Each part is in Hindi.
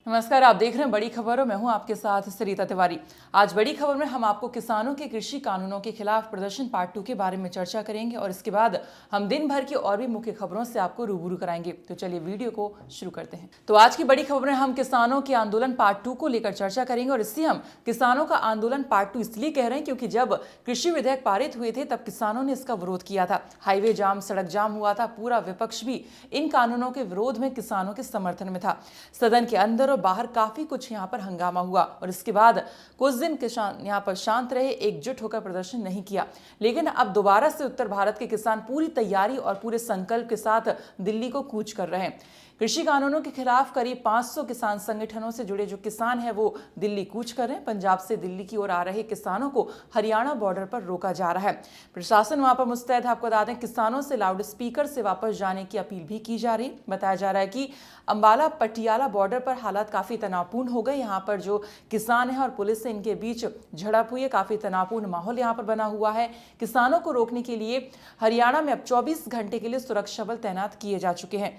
नमस्कार, आप देख रहे हैं बड़ी खबर और मैं हूं आपके साथ सरिता तिवारी। आज बड़ी खबर में हम आपको किसानों के कृषि कानूनों के खिलाफ प्रदर्शन पार्ट 2 के बारे में चर्चा करेंगे और इसके बाद हम दिन भर की और भी मुख्य खबरों से आपको रूबरू कराएंगे। तो चलिए वीडियो को शुरू करते हैं। तो आज की बड़ी खबर में हम किसानों के आंदोलन पार्ट 2 को लेकर चर्चा करेंगे और इससे हम किसानों का आंदोलन पार्ट 2 इसलिए कह रहे हैं क्योंकि जब कृषि विधेयक पारित हुए थे तब किसानों ने इसका विरोध किया था। हाईवे जाम, सड़क जाम हुआ था। पूरा विपक्ष भी इन कानूनों के विरोध में किसानों के समर्थन में था। सदन के अंदर और बाहर काफी कुछ यहाँ पर हंगामा हुआ और इसके बाद कुछ दिन किसान यहाँ पर शांत रहे, एकजुट होकर प्रदर्शन नहीं किया। लेकिन अब दोबारा से उत्तर भारत के किसान पूरी तैयारी और पूरे संकल्प के साथ दिल्ली को कूच कर रहे हैं। कृषि कानूनों के खिलाफ करीब 500 किसान संगठनों से जुड़े जो किसान हैं वो दिल्ली कूच कर रहे हैं। पंजाब से दिल्ली की ओर आ रहे किसानों को हरियाणा बॉर्डर पर रोका जा रहा है। प्रशासन वहां पर मुस्तैद है। आपको बता दें, किसानों से लाउड स्पीकर से वापस जाने की अपील भी की जा रही। बताया जा रहा है कि अंबाला पटियाला बॉर्डर पर हालात काफी तनावपूर्ण हो गए। यहाँ पर जो किसान है और पुलिस से इनके बीच झड़प हुई है। काफी तनावपूर्ण माहौल यहाँ पर बना हुआ है। किसानों को रोकने के लिए हरियाणा में अब 24 घंटे के लिए सुरक्षा बल तैनात किए जा चुके हैं।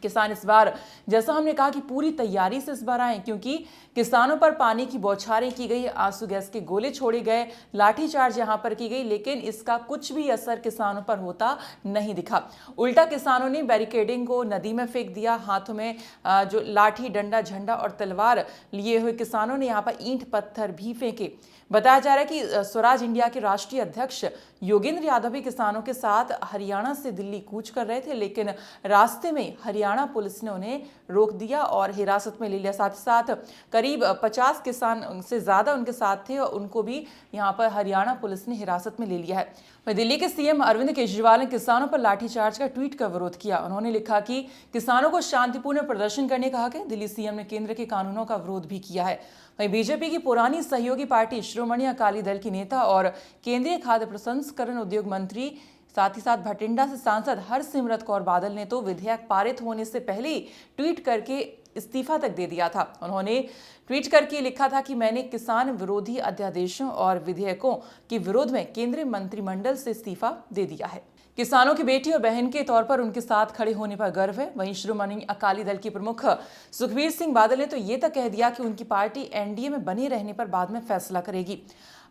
किसान इस बार, जैसा हमने कहा, कि पूरी तैयारी से इस बार आए क्योंकि किसानों पर पानी की बौछारें की गई, आंसू गैस के गोले छोड़े गए, लाठीचार्ज यहां पर की गई, लेकिन इसका कुछ भी असर किसानों पर होता नहीं दिखा। उल्टा किसानों ने बैरिकेडिंग को नदी में फेंक दिया। हाथों में जो लाठी, डंडा, झंडा और तलवार लिए हुए किसानों ने यहां पर ईंट पत्थर भी फेंके। बताया जा रहा है कि स्वराज इंडिया के राष्ट्रीय अध्यक्ष योगेंद्र यादव भी किसानों के साथ हरियाणा से दिल्ली कूच कर रहे थे, लेकिन रास्ते में हरियाणा पुलिस ने उन्हें रोक दिया और हिरासत में ले लिया। साथ ही साथ करीब 50 किसान से ज्यादा उनके साथ थे और उनको भी यहाँ पर हरियाणा पुलिस ने हिरासत में ले लिया है। वहीं दिल्ली के सीएम अरविंद केजरीवाल ने किसानों पर लाठीचार्ज का ट्वीट का विरोध किया। उन्होंने लिखा कि किसानों को शांतिपूर्ण प्रदर्शन करने कहा कि दिल्ली सीएम ने केंद्र के कानूनों का विरोध भी किया है। वहीं बीजेपी की पुरानी सहयोगी पार्टी श्रोमणी अकाली दल की नेता और केंद्रीय खाद्य प्रसंस्करण उद्योग मंत्री, साथ ही साथ भटिंडा से सांसद हरसिमरत कौर बादल ने तो विधेयक पारित होने से पहले ही ट्वीट करके इस्तीफा तक दे दिया था। उन्होंने ट्वीट करके लिखा था कि मैंने किसान विरोधी अध्यादेशों और विधेयकों के विरोध में केंद्रीय मंत्रिमंडल से इस्तीफा दे दिया है। किसानों की बेटी और बहन के तौर पर उनके साथ खड़े होने पर गर्व है। वहीं श्रोमणी अकाली दल की प्रमुख सुखबीर सिंह बादल ने तो ये तक कह दिया कि उनकी पार्टी एनडीए में बने रहने पर बाद में फैसला करेगी।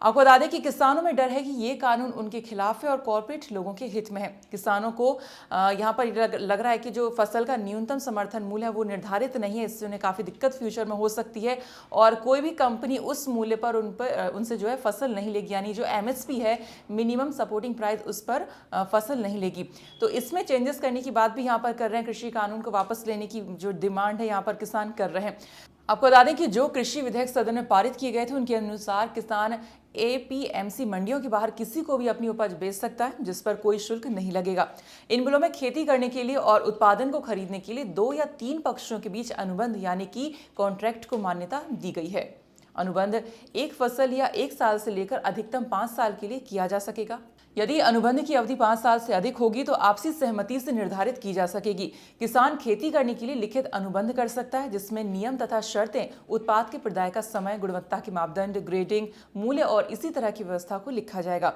आपको बता दें कि किसानों में डर है कि ये कानून उनके खिलाफ है और कॉर्पोरेट लोगों के हित में है। किसानों को यहाँ पर लग रहा है कि जो फसल का न्यूनतम समर्थन मूल्य है वो निर्धारित नहीं है। इससे उन्हें काफी दिक्कत फ्यूचर में हो सकती है और कोई भी कंपनी उस मूल्य पर उनसे जो है फसल नहीं लेगी, यानी जो एमएसपी है, मिनिमम सपोर्टिंग प्राइस, उस पर फसल नहीं लेगी। तो इसमें चेंजेस करने की बात भी यहाँ पर कर रहे हैं। कृषि कानून को वापस लेने की जो डिमांड है यहाँ पर किसान कर रहे हैं। आपको बता दें कि जो कृषि विधेयक सदन में पारित किए गए थे उनके अनुसार किसान एपीएमसी मंडियों के बाहर किसी को भी अपनी उपज बेच सकता है जिस पर कोई शुल्क नहीं लगेगा। इन बिलों में खेती करने के लिए और उत्पादन को खरीदने के लिए 2 या 3 पक्षों के बीच अनुबंध यानी कि कॉन्ट्रैक्ट को मान्यता दी गई है। अनुबंध एक फसल या 1 साल से लेकर अधिकतम 5 साल के लिए किया जा सकेगा। यदि अनुबंध की अवधि 5 साल से अधिक होगी तो आपसी सहमति से निर्धारित की जा सकेगी। किसान खेती करने के लिए लिखित अनुबंध कर सकता है जिसमें नियम तथा शर्तें, उत्पाद के प्रदाय का समय, गुणवत्ता के मापदंड, ग्रेडिंग, मूल्य और इसी तरह की व्यवस्था को लिखा जाएगा।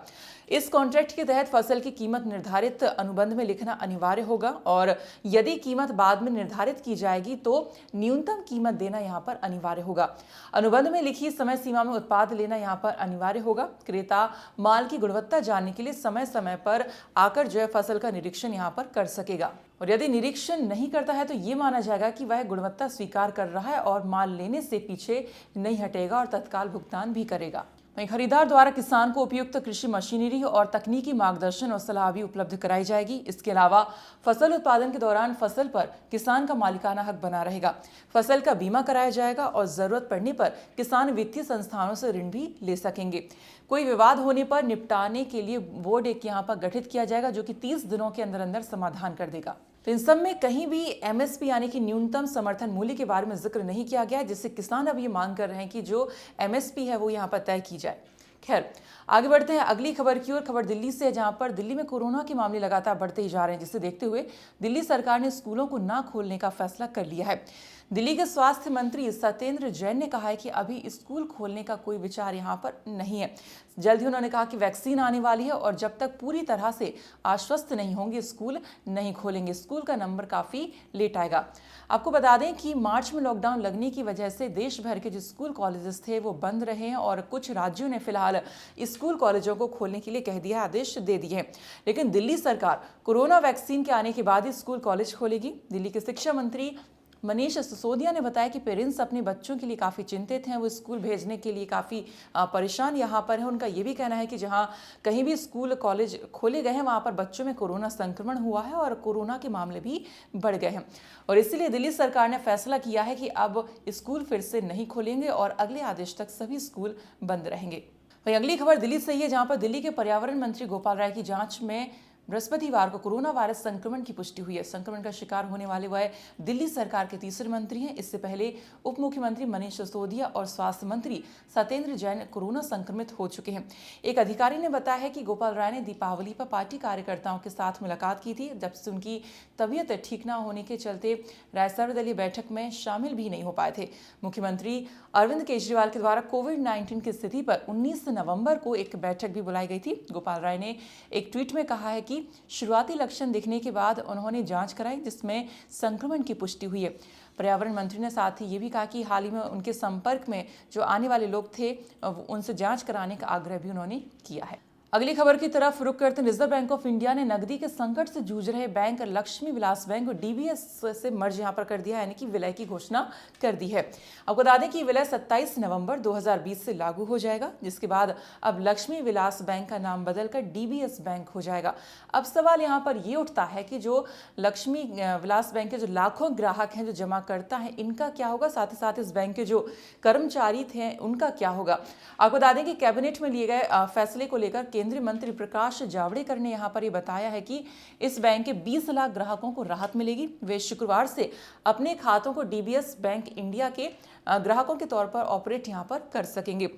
इस कॉन्ट्रैक्ट के तहत फसल की कीमत निर्धारित अनुबंध में लिखना अनिवार्य होगा और यदि कीमत बाद में निर्धारित की जाएगी तो न्यूनतम कीमत देना यहाँ पर अनिवार्य होगा। अनुबंध में लिखी समय सीमा में उत्पाद लेना यहाँ पर अनिवार्य होगा। क्रेता माल की गुणवत्ता जानने के लिए समय समय पर आकर जो है फसल का निरीक्षण यहाँ पर कर सकेगा और यदि निरीक्षण नहीं करता है तो ये माना जाएगा कि वह गुणवत्ता स्वीकार कर रहा है और माल लेने से पीछे नहीं हटेगा और तत्काल भुगतान भी करेगा। वहीं खरीदार द्वारा किसान को उपयुक्त कृषि मशीनरी और तकनीकी मार्गदर्शन और सलाह भी उपलब्ध कराई जाएगी। इसके अलावा फसल उत्पादन के दौरान फसल पर किसान का मालिकाना हक बना रहेगा। फसल का बीमा कराया जाएगा और जरूरत पड़ने पर किसान वित्तीय संस्थानों से ऋण भी ले सकेंगे। कोई विवाद होने पर निपटाने के लिए बोर्ड एक यहाँ पर गठित किया जाएगा जो कि 30 दिनों के अंदर अंदर समाधान कर देगा। तो इन सब में कहीं भी एमएसपी यानी कि न्यूनतम समर्थन मूल्य के बारे में जिक्र नहीं किया गया, जिससे किसान अब ये मांग कर रहे हैं कि जो एमएसपी है वो यहाँ पर तय की जाए। खैर, आगे बढ़ते हैं अगली खबर की ओर। खबर दिल्ली से है, जहां पर दिल्ली में कोरोना के मामले लगातार बढ़ते ही जा रहे हैं, जिसे देखते हुए दिल्ली सरकार ने स्कूलों को ना खोलने का फैसला कर लिया है। दिल्ली के स्वास्थ्य मंत्री सत्येंद्र जैन ने कहा है कि अभी स्कूल खोलने का कोई विचार यहाँ पर नहीं है। जल्द ही उन्होंने कहा कि वैक्सीन आने वाली है और जब तक पूरी तरह से आश्वस्त नहीं होंगे स्कूल नहीं खोलेंगे। स्कूल का नंबर काफी लेट आएगा। आपको बता दें कि मार्च में लॉकडाउन लगने की वजह से देश भर के जो स्कूल कॉलेजेस थे वो बंद रहे हैं और कुछ राज्यों ने फिलहाल स्कूल कॉलेजों को खोलने के लिए कह दिया, आदेश दे दिए हैं। लेकिन दिल्ली सरकार कोरोना वैक्सीन के आने के बाद ही स्कूल कॉलेज खोलेगी। दिल्ली के शिक्षा मंत्री मनीष सिसोदिया ने बताया कि पेरेंट्स अपने बच्चों के लिए काफ़ी चिंतित हैं, वो स्कूल भेजने के लिए काफ़ी परेशान यहाँ पर है। उनका ये भी कहना है कि जहाँ कहीं भी स्कूल कॉलेज खोले गए हैं वहाँ पर बच्चों में कोरोना संक्रमण हुआ है और कोरोना के मामले भी बढ़ गए हैं और इसीलिए दिल्ली सरकार ने फैसला किया है कि अब स्कूल फिर से नहीं खोलेंगे और अगले आदेश तक सभी स्कूल बंद रहेंगे। वहीं अगली खबर दिल्ली से ही है, जहाँ पर दिल्ली के पर्यावरण मंत्री गोपाल राय की जाँच में बृहस्पतिवार को कोरोना वायरस संक्रमण की पुष्टि हुई है। संक्रमण का शिकार होने वाले वह दिल्ली सरकार के तीसरे मंत्री हैं। इससे पहले उप मुख्यमंत्री मनीष सिसोदिया और स्वास्थ्य मंत्री सत्येंद्र जैन कोरोना संक्रमित हो चुके हैं। एक अधिकारी ने बताया है कि गोपाल राय ने दीपावली पर पार्टी कार्यकर्ताओं के साथ मुलाकात की थी, जब से उनकी तबीयत ठीक न होने के चलते राय सर्वदलीय बैठक में शामिल भी नहीं हो पाए थे। मुख्यमंत्री अरविंद केजरीवाल के द्वारा कोविड-19 की स्थिति पर 19 नवंबर को एक बैठक भी बुलाई गई थी। गोपाल राय ने एक ट्वीट में कहा है कि शुरुआती लक्षण दिखने के बाद उन्होंने जांच कराई जिसमें संक्रमण की पुष्टि हुई है। पर्यावरण मंत्री ने साथ ही ये भी कहा कि हाल ही में उनके संपर्क में जो आने वाले लोग थे उनसे जांच कराने का आग्रह भी उन्होंने किया है। अगली खबर की तरफ रुख करते हैं। रिजर्व बैंक ऑफ इंडिया ने नकदी के संकट से जूझ रहे बैंक लक्ष्मी विलास बैंक और डीबीएस से मर्ज यहां पर कर दिया है, यानी कि विलय की घोषणा कर दी है। आपको बता दें कि विलय 27 नवंबर 2020 से लागू हो जाएगा, जिसके बाद अब लक्ष्मी विलास बैंक का नाम बदलकर डीबीएस बैंक हो जाएगा। अब सवाल यहां पर यह उठता है कि जो लक्ष्मी विलास बैंक के जो लाखों ग्राहक हैं, जो जमा करता है, इनका क्या होगा, साथ ही साथ इस बैंक के जो कर्मचारी थे उनका क्या होगा। आपको बता दें कि कैबिनेट में लिए गए फैसले को लेकर केंद्रीय मंत्री प्रकाश जावड़ेकर ने यहां पर यह बताया है कि इस बैंक के 20 लाख ग्राहकों को राहत मिलेगी। वे शुक्रवार से अपने खातों को डीबीएस बैंक इंडिया के ग्राहकों के तौर पर ऑपरेट यहां पर कर सकेंगे।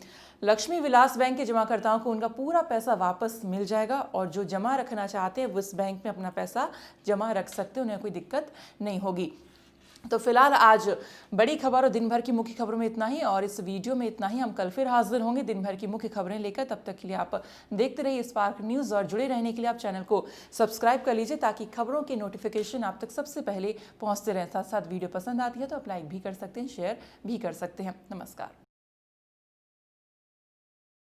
लक्ष्मी विलास बैंक के जमाकर्ताओं को उनका पूरा पैसा वापस मिल जाएगा और जो जमा रखना चाहते हैं वो इस बैंक में अपना पैसा जमा रख सकते हैं, उन्हें कोई दिक्कत नहीं होगी। तो फिलहाल आज बड़ी खबर और दिन भर की मुख्य खबरों में इतना ही और इस वीडियो में इतना ही। हम कल फिर हाजिर होंगे दिन भर की मुख्य खबरें लेकर। तब तक के लिए आप देखते रहिए स्पार्क न्यूज़ और जुड़े रहने के लिए आप चैनल को सब्सक्राइब कर लीजिए ताकि खबरों की नोटिफिकेशन आप तक सबसे पहले पहुंचते रहें। साथ साथ वीडियो पसंद आती है तो आप लाइक भी कर सकते हैं, शेयर भी कर सकते हैं। नमस्कार।